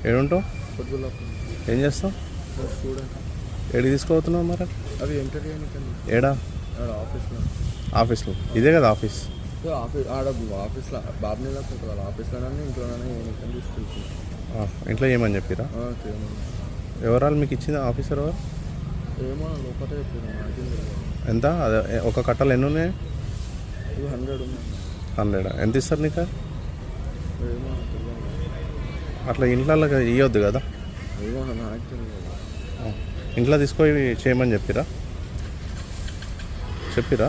ఏడుంటావు? పొద్దులప్పుడు ఏం చేస్తావు? స్టూడెంట్. ఏడికి తీసుకుపోతున్నావు మరి? అవి ఎంటర్ చేయడానికి ఏడా? ఆఫీస్లో. ఆఫీస్లో ఇదే కదా ఆఫీస్? ఆడ ఆఫీస్లో బాబునీలో ఉంటుంది వాళ్ళ ఆఫీస్లోనే ఇంట్లోనే ఏనికని తీసుకెళ్తున్నాను. ఇంట్లో ఏమని చెప్పిరా? చేయమని. ఎవరాలు మీకు ఇచ్చింది ఆఫీసర్ ఎవరు? ఏమో లోపల చెప్పాను నాకు ఎంత? అదే ఒక కట్టలు ఎన్ని ఉన్నాయి? ఇవి 100 ఉన్నాయి. 100. ఎంత ఇస్తారు నీకు? ఏమో అట్లా ఇంట్లో ఇవ్వద్దు కదా? ఏమో నాకు తెలియదు. ఇంట్లో తీసుకొని చేయమని చెప్పిరా? చెప్పిరా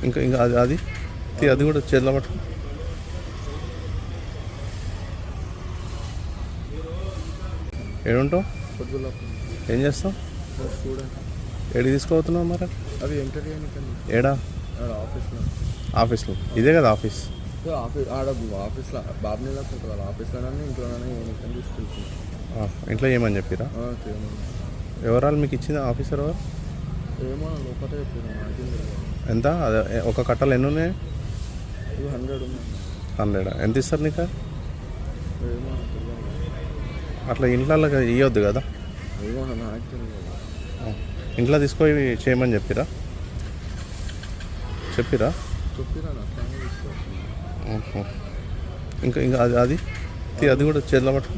ఇంకా ఇంకా అది అది కూడా చేతిలో పట్టు. ఏడుంటావు? పొద్దులప్పుడు ఏం చేస్తావు? స్టూడెంట్. ఏడికి తీసుకుపోతున్నావు మరి? అవి ఎంటర్ చేయడానికి ఏడా? ఆఫీస్లో. ఆఫీస్లో ఇదే కదా ఆఫీస్? ఆడ ఆఫీస్లో బాబునీలో ఉంటుంది వాళ్ళ ఆఫీస్లోనే ఇంట్లోనే ఏనికని తీసుకెళ్తున్నాను. ఇంట్లో ఏమని చెప్పిరా? చేయమని. ఎవరాలు మీకు ఇచ్చింది ఆఫీసర్ ఎవరు? ఏమో లోపల చెప్పాను నాకు తెలియదు. ఎంత? అదే ఒక కట్టలు ఎన్ని ఉన్నాయి? ఇవి 100 ఉన్నాయి. 100. ఎంత ఇస్తారు నీకు? ఏమో తెలియదు. అట్లా ఇంట్లో ఇవ్వద్దు కదా? ఏమో నాకు తెలియదు. ఇంట్లో తీసుకొని చేయమని చెప్పిరా? చెప్పిరా ఇంకా ఇంకా అది అది కూడా చేతిలో పట్టు.